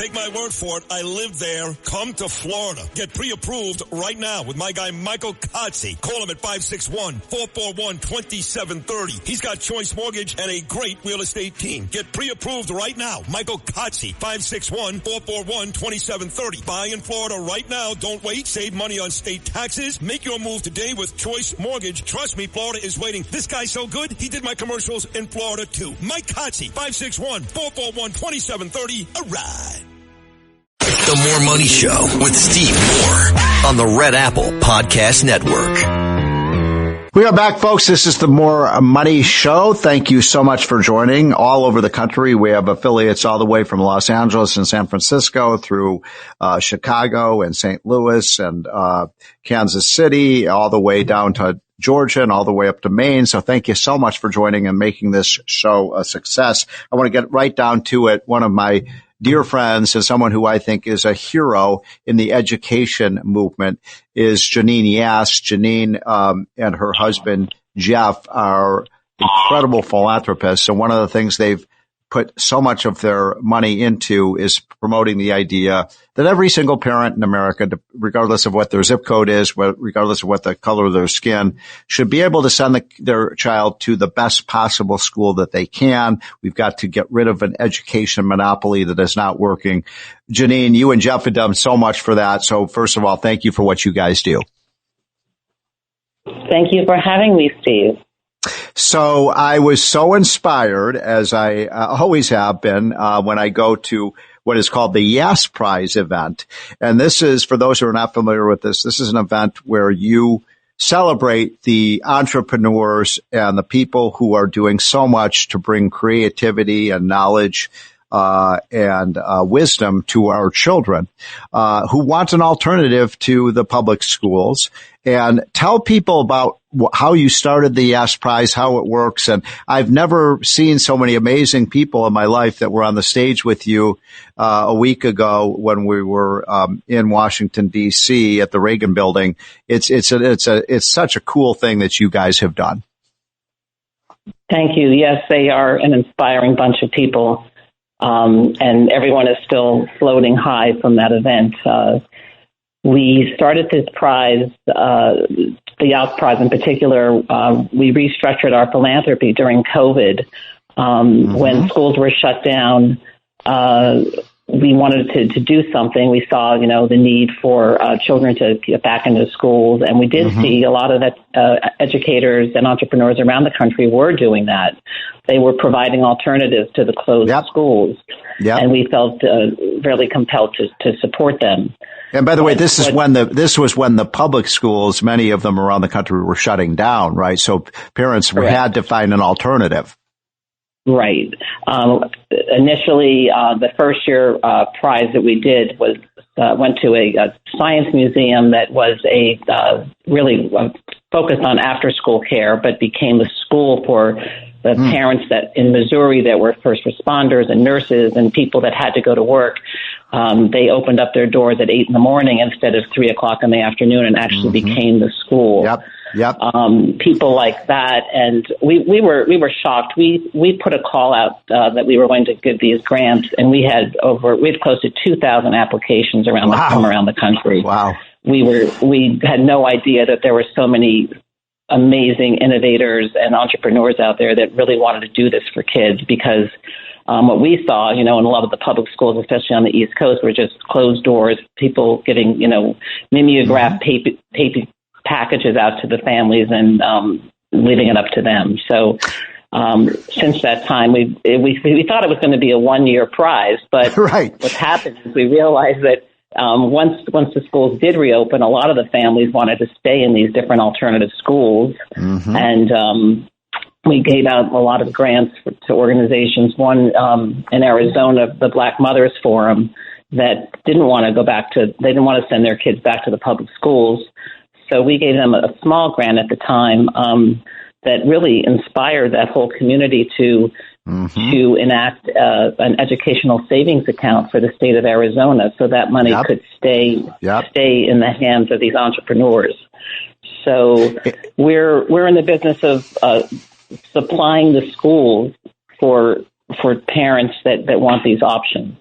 Take my word for it. I live there. Come to Florida. Get pre-approved right now with my guy Michael Kotze. Call him at 561-441-2730. He's got Choice Mortgage and a great real estate team. Get pre-approved right now. Michael Kotze, 561-441-2730. Buy in Florida right now. Don't wait. Save money on state taxes. Make your move today with Choice Mortgage. Trust me, Florida is waiting. This guy's so good, he did my commercials in Florida too. Mike Kotze, 561-441-2730. A ride. The More Money Show with Steve Moore on the Red Apple Podcast Network. We are back, folks. This is the More Money Show. Thank you so much for joining. All over the country, we have affiliates all the way from Los Angeles and San Francisco through Chicago and St. Louis and Kansas City, all the way down to Georgia and all the way up to Maine. So thank you so much for joining and making this show a success. I want to get right down to it. One of my dear friends and someone who I think is a hero in the education movement is Janine Yass. Janine and her husband, Jeff, are incredible philanthropists. And one of the things they've put so much of their money into is promoting the idea that every single parent in America, regardless of what their zip code is, regardless of what the color of their skin, should be able to send their child to the best possible school that they can. We've got to get rid of an education monopoly that is not working. Janine, you and Jeff have done so much for that. So first of all, thank you for what you guys do. Thank you for having me, Steve. So I was so inspired, as I always have been, when I go to what is called the Yass Prize event. And this is, for those who are not familiar with this is an event where you celebrate the entrepreneurs and the people who are doing so much to bring creativity and knowledge and wisdom to our children who want an alternative to the public schools. And tell people about how you started the Yass Prize, how it works. And I've never seen so many amazing people in my life that were on the stage with you a week ago when we were in Washington, D.C. at the Reagan Building. It's such a cool thing that you guys have done. Thank you. Yes, they are an inspiring bunch of people. And everyone is still floating high from that event. We started this prize, the Yass Prize in particular. We restructured our philanthropy during COVID. When schools were shut down, we wanted to do something. We saw, the need for children to get back into schools. And we did see a lot of educators and entrepreneurs around the country were doing that. They were providing alternatives to the closed schools. And we felt really compelled to support them. And by the way, this was when the public schools, many of them around the country, were shutting down, right? So parents had to find an alternative. Right. Initially, the first year prize that we did was went to a science museum that was really focused on after-school care, but became a school for the parents that in Missouri that were first responders and nurses and people that had to go to work. They opened up their doors at 8 a.m. instead of 3 o'clock in the afternoon and actually became the school. People like that. And we were shocked. We put a call out that we were going to give these grants, and we had close to 2,000 applications from around the country. Wow. We had no idea that there were so many amazing innovators and entrepreneurs out there that really wanted to do this for kids, because what we saw, in a lot of the public schools, especially on the East Coast, were just closed doors, people getting, mimeographed paper packages out to the families and leaving it up to them. So since that time, we thought it was going to be a one-year prize, but what happened is we realized that once the schools did reopen, a lot of the families wanted to stay in these different alternative schools, and we gave out a lot of grants to organizations. One in Arizona, the Black Mothers Forum, that didn't want to send their kids back to the public schools. So we gave them a small grant at the time that really inspired that whole community to enact an educational savings account for the state of Arizona, so that money could stay in the hands of these entrepreneurs. So we're in the business of supplying the schools for parents that want these options.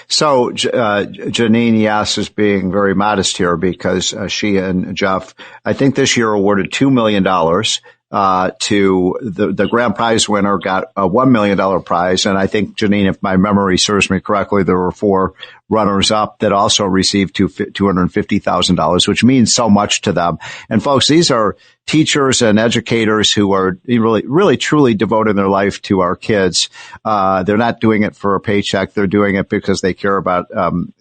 So Janine Yass is being very modest here because she and Jeff, I think this year awarded $2 million to the grand prize winner got a $1 million prize. And I think, Janine, if my memory serves me correctly, there were 4 runners up that also received $250,000, which means so much to them. And folks, these are teachers and educators who are really, truly devoting their life to our kids. They're not doing it for a paycheck. They're doing it because they care about,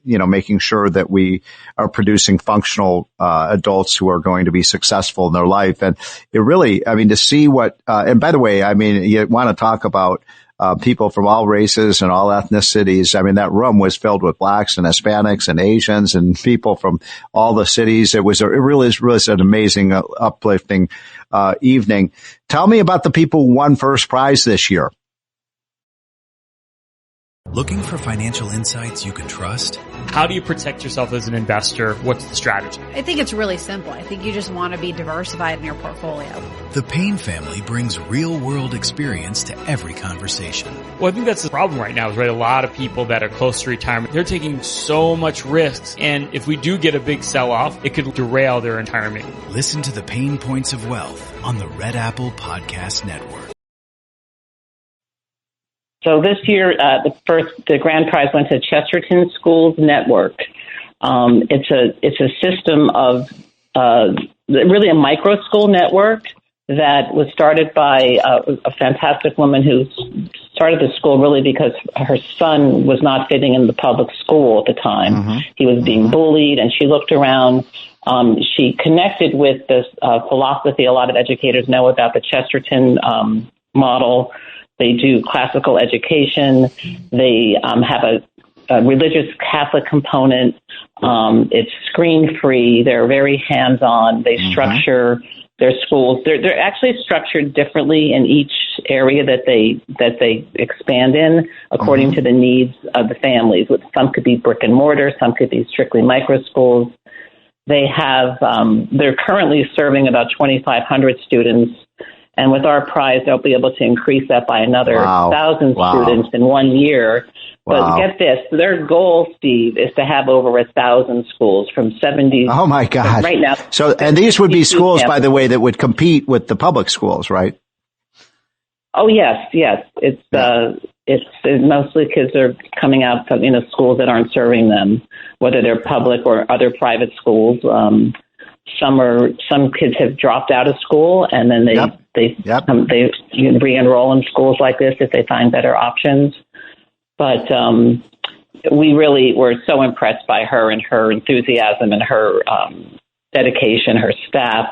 making sure that we are producing functional, adults who are going to be successful in their life. And it really, to see what, and by the way, you want to talk about, people from all races and all ethnicities. That room was filled with blacks and Hispanics and Asians and people from all the cities. It really was an amazing, uplifting, evening. Tell me about the people who won first prize this year. Looking for financial insights you can trust? How do you protect yourself as an investor? What's the strategy? I think it's really simple. I think you just want to be diversified in your portfolio. The Payne family brings real-world experience to every conversation. Well, I think that's the problem right now is, right, a lot of people that are close to retirement, they're taking so much risks. And if we do get a big sell-off, it could derail their retirement. Listen to the Pain Points of Wealth on the Red Apple Podcast Network. So this year, the grand prize went to Chesterton Schools Network. It's a system of really a micro school network that was started by a fantastic woman who started the school really because her son was not fitting in the public school at the time. Mm-hmm. He was being bullied, and she looked around. She connected with this philosophy a lot of educators know about, the Chesterton model. They do classical education. They have a religious Catholic component. It's screen-free. They're very hands-on. They structure their schools. They're actually structured differently in each area that they expand in according to the needs of the families. Some could be brick and mortar. Some could be strictly micro schools. They have. They're currently serving about 2,500 students. And with our prize, they'll be able to increase that by another 1,000 students in 1 year. But get this, their goal, Steve, is to have over 1,000 schools from 70. Oh my God! Right now. So, and these would be schools, by the way, that would compete with the public schools, right? Oh yes. It's mostly kids are coming out from schools that aren't serving them, whether they're public or other private schools. Some kids have dropped out of school, and then they re-enroll in schools like this if they find better options. But we really were so impressed by her and her enthusiasm and her dedication, her staff.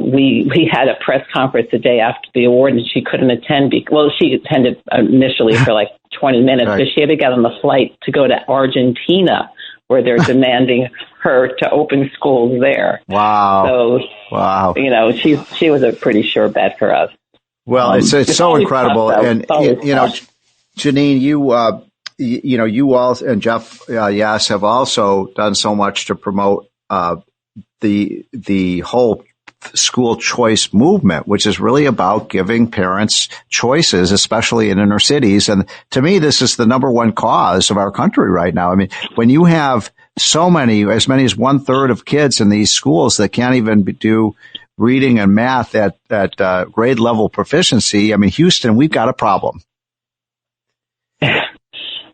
We had a press conference the day after the award, and she couldn't attend. She attended initially for like 20 minutes, but she had to get on the flight to go to Argentina, where they're demanding her to open schools there. Wow. So, she was a pretty sure bet for us. Well, it's so incredible. Tough, and, Janine, you all and Jeff Yass have also done so much to promote the whole school choice movement, which is really about giving parents choices, especially in inner cities. And to me, this is the number one cause of our country right now. When you have as many as 1/3 of kids in these schools that can't even do reading and math at grade level proficiency, Houston, we've got a problem.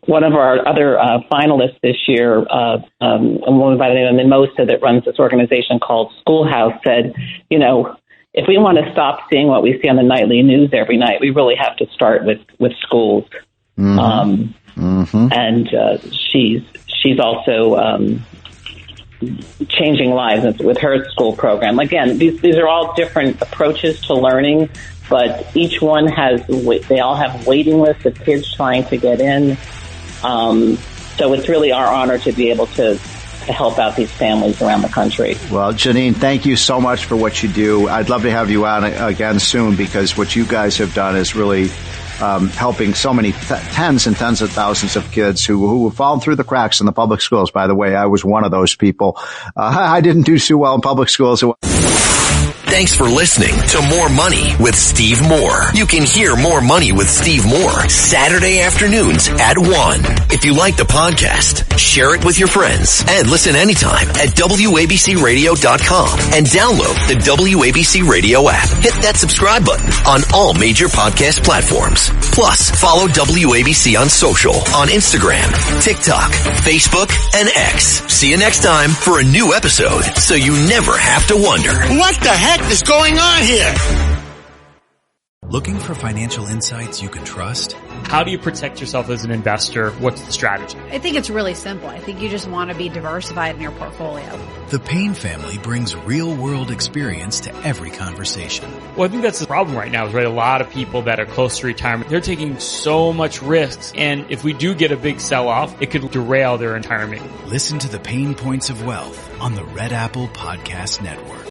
One of our other finalists this year, a woman by the name of Mimosa that runs this organization called Schoolhouse, said, if we want to stop seeing what we see on the nightly news every night, we really have to start with schools. And she's also changing lives with her school program. Again, these are all different approaches to learning, but each one they all have waiting lists of kids trying to get in. So it's really our honor to be able to help out these families around the country. Well, Janine, thank you so much for what you do. I'd love to have you on again soon, because what you guys have done is really helping so many tens and tens of thousands of kids who have fallen through the cracks in the public schools. By the way, I was one of those people. I didn't do too well in public schools. Thanks for listening to More Money with Steve Moore. You can hear More Money with Steve Moore Saturday afternoons at 1. If you like the podcast, share it with your friends and listen anytime at WABCRadio.com and download the WABC Radio app. Hit that subscribe button on all major podcast platforms. Plus, follow WABC on social on Instagram, TikTok, Facebook, and X. See you next time for a new episode so you never have to wonder. What the heck is going on here? Looking for financial insights you can trust? How do you protect yourself as an investor? What's the strategy? I think it's really simple. I think you just want to be diversified in your portfolio. The Payne family brings real-world experience to every conversation. Well, I think that's the problem right now is, right, a lot of people that are close to retirement, they're taking so much risks. And if we do get a big sell-off, it could derail their retirement. Listen to the Pain Points of Wealth on the Red Apple Podcast Network.